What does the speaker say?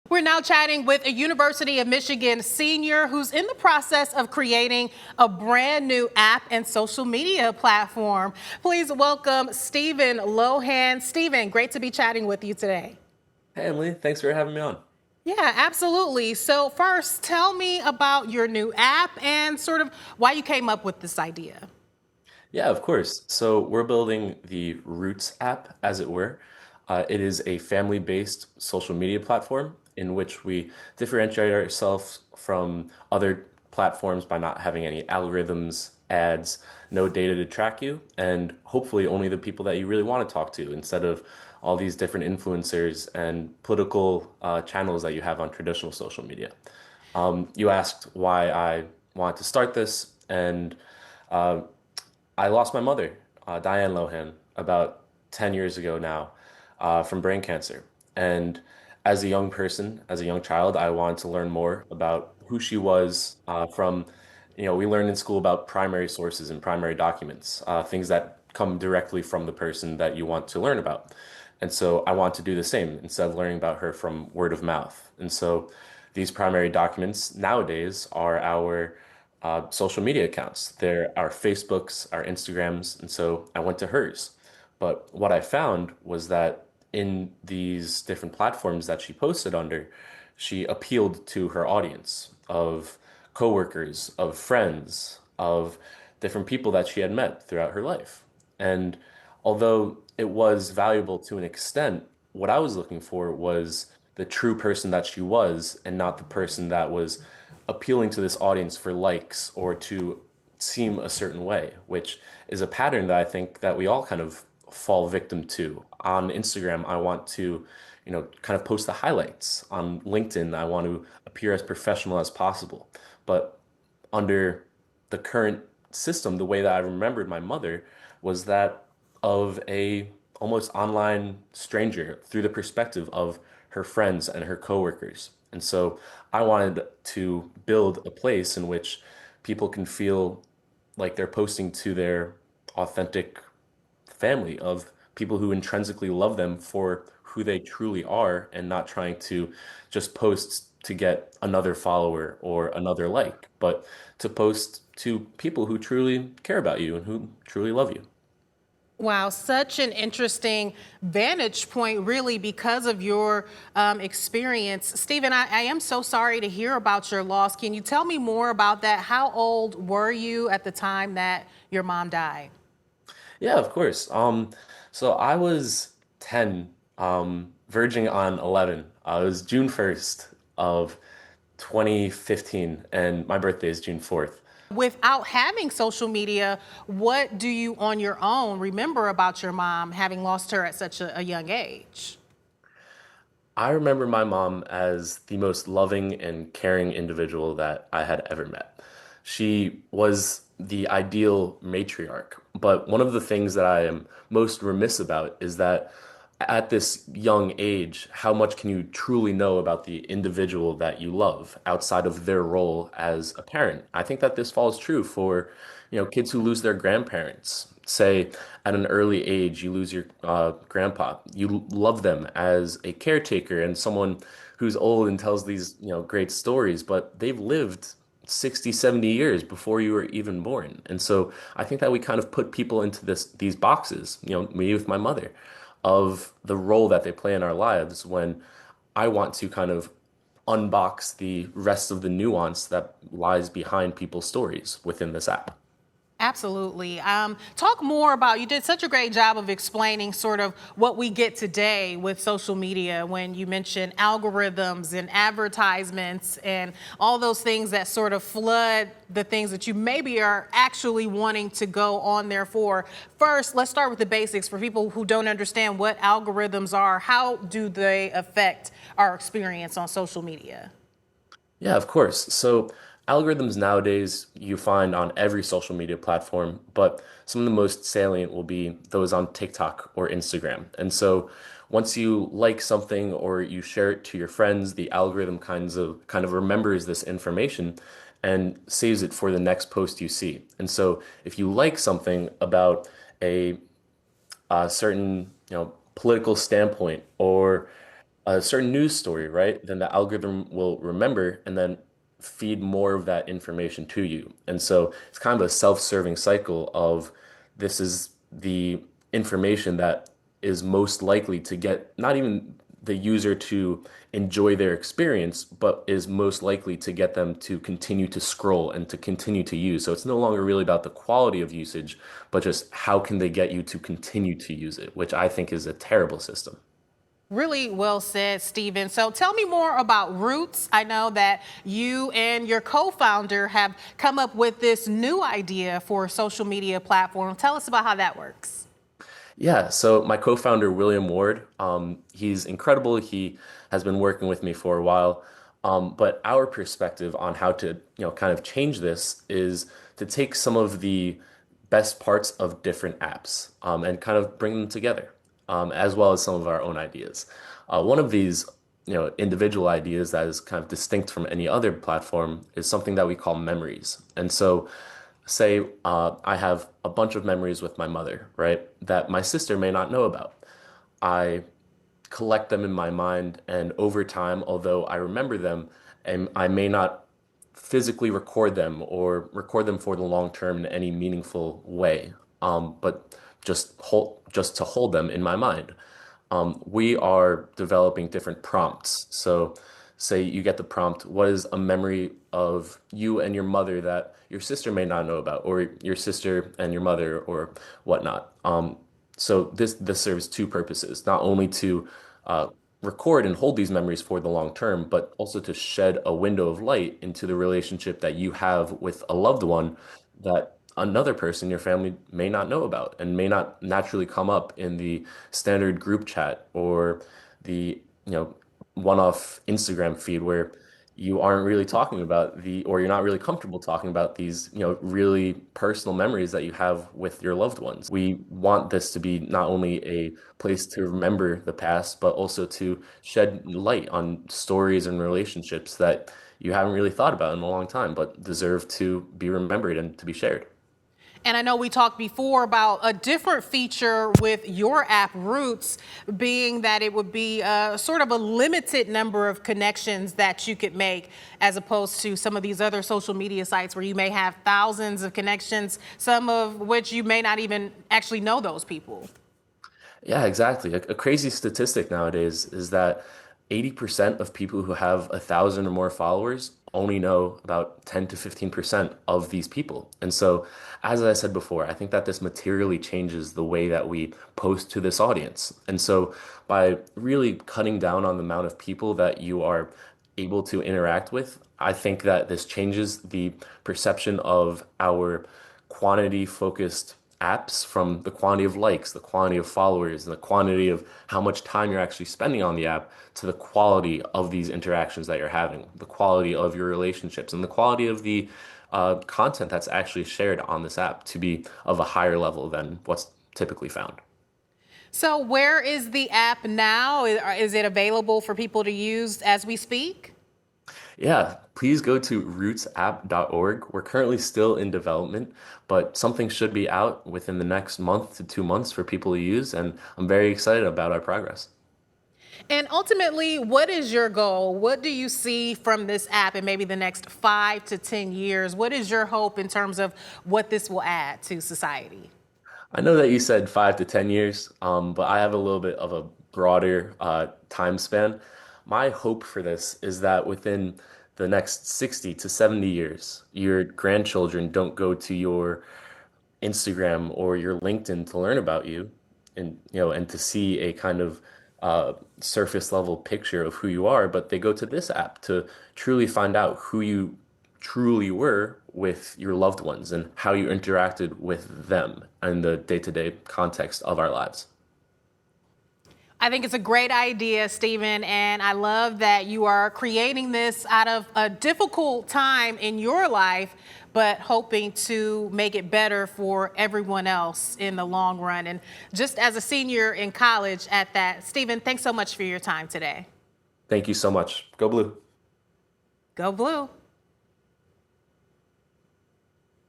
We're now chatting with a University of Michigan senior who's in the process of creating a brand new app and social media platform. Please welcome Stephen Lohan. Stephen, great to be chatting with you today. Hey Emily, thanks for having me on. Yeah, absolutely. So first, tell me about your new app and sort of why you came up with this idea. Yeah, of course. So we're building the Roots app, as it were. It is a family-based social media platform in which we differentiate ourselves from other platforms by not having any algorithms, ads, no data to track you, and hopefully only the people that you really want to talk to instead of all these different influencers and political channels that you have on traditional social media. You asked why I wanted to start this, and uh, I lost my mother, Diane Lohan, about 10 years ago now, from brain cancer. And as a young person, as a young child, I wanted to learn more about who she was we learned in school about primary sources and primary documents, things that come directly from the person that you want to learn about. And so I want to do the same instead of learning about her from word of mouth. And so these primary documents nowadays are our social media accounts. They're our Facebooks, our Instagrams, and so I went to hers. But what I found was that in these different platforms that she posted under, she appealed to her audience of coworkers, of friends, of different people that she had met throughout her life. And although it was valuable to an extent, what I was looking for was the true person that she was and not the person that was appealing to this audience for likes or to seem a certain way, which is a pattern that I think that we all kind of fall victim to. On Instagram, I want to, kind of post the highlights. On LinkedIn, I want to appear as professional as possible. But under the current system, the way that I remembered my mother was that of a almost online stranger through the perspective of her friends and her coworkers. And so I wanted to build a place in which people can feel like they're posting to their authentic family of people who intrinsically love them for who they truly are and not trying to just post to get another follower or another like, but to post to people who truly care about you and who truly love you. Wow, such an interesting vantage point, really, because of your experience. Stephen, I am so sorry to hear about your loss. Can you tell me more about that? How old were you at the time that your mom died? Yeah, of course. So I was 10, verging on 11. It was June 1st of 2015, and my birthday is June 4th. Without having social media, what do you on your own remember about your mom having lost her at such a young age? I remember my mom as the most loving and caring individual that I had ever met. She was the ideal matriarch. But one of the things that I am most remiss about is that at this young age, how much can you truly know about the individual that you love outside of their role as a parent? I think that this falls true for, kids who lose their grandparents. Say at an early age, you lose your grandpa. You love them as a caretaker and someone who's old and tells these, great stories, but they've lived 60, 70 years before you were even born. And so I think that we kind of put people into these boxes, me with my mother, of the role that they play in our lives when I want to kind of unbox the rest of the nuance that lies behind people's stories within this app. Absolutely. Talk more about, you did such a great job of explaining sort of what we get today with social media when you mention algorithms and advertisements and all those things that sort of flood the things that you maybe are actually wanting to go on there for. First, let's start with the basics for people who don't understand what algorithms are. How do they affect our experience on social media? Yeah, of course. So algorithms nowadays you find on every social media platform, but some of the most salient will be those on TikTok or Instagram. And so once you like something or you share it to your friends, the algorithm kind of remembers this information and saves it for the next post you see. And so if you like something about a certain, political standpoint or a certain news story, right? Then the algorithm will remember and then feed more of that information to you. And so it's kind of a self-serving cycle of this is the information that is most likely to get not even the user to enjoy their experience, but is most likely to get them to continue to scroll and to continue to use. So it's no longer really about the quality of usage, but just how can they get you to continue to use it, which I think is a terrible system. Really well said, Stephen. So tell me more about Roots. I know that you and your co-founder have come up with this new idea for a social media platform. Tell us about how that works. Yeah, so my co-founder William Ward, he's incredible. He has been working with me for a while. But our perspective on how to, kind of change this is to take some of the best parts of different apps, and kind of bring them together, as well as some of our own ideas. One of these, individual ideas that is kind of distinct from any other platform is something that we call memories. And so say I have a bunch of memories with my mother, right, that my sister may not know about. I collect them in my mind, and over time, although I remember them, and I may not physically record them or record them for the long term in any meaningful way, but just to hold them in my mind. We are developing different prompts. So, say you get the prompt, what is a memory of you and your mother that your sister may not know about, or your sister and your mother, or whatnot. So this serves two purposes, not only to uh, record and hold these memories for the long term, but also to shed a window of light into the relationship that you have with a loved one that another person in your family may not know about and may not naturally come up in the standard group chat or the, one-off Instagram feed where you aren't really talking about or you're not really comfortable talking about these, really personal memories that you have with your loved ones. We want this to be not only a place to remember the past, but also to shed light on stories and relationships that you haven't really thought about in a long time, but deserve to be remembered and to be shared. And I know we talked before about a different feature with your app, Roots, being that it would be sort of a limited number of connections that you could make, as opposed to some of these other social media sites where you may have thousands of connections, some of which you may not even actually know those people. Yeah, exactly. A crazy statistic nowadays is that 80% of people who have 1,000 or more followers only know about 10 to 15% of these people. And so, as I said before, I think that this materially changes the way that we post to this audience. And so, by really cutting down on the amount of people that you are able to interact with, I think that this changes the perception of our quantity focused apps from the quantity of likes, the quantity of followers, and the quantity of how much time you're actually spending on the app to the quality of these interactions that you're having, the quality of your relationships, and the quality of the content that's actually shared on this app to be of a higher level than what's typically found. So, where is the app now? Is it available for people to use as we speak? Yeah, please go to rootsapp.org. We're currently still in development, but something should be out within the next month to 2 months for people to use, and I'm very excited about our progress. And ultimately, what is your goal? What do you see from this app in maybe the next 5 to 10 years? What is your hope in terms of what this will add to society? I know that you said 5 to 10 years, but I have a little bit of a broader time span. My hope for this is that within the next 60 to 70 years, your grandchildren don't go to your Instagram or your LinkedIn to learn about you and and to see a kind of surface level picture of who you are, but they go to this app to truly find out who you truly were with your loved ones and how you interacted with them in the day-to-day context of our lives. I think it's a great idea, Stephen, and I love that you are creating this out of a difficult time in your life, but hoping to make it better for everyone else in the long run. And just as a senior in college at that, Stephen, thanks so much for your time today. Thank you so much. Go Blue. Go Blue.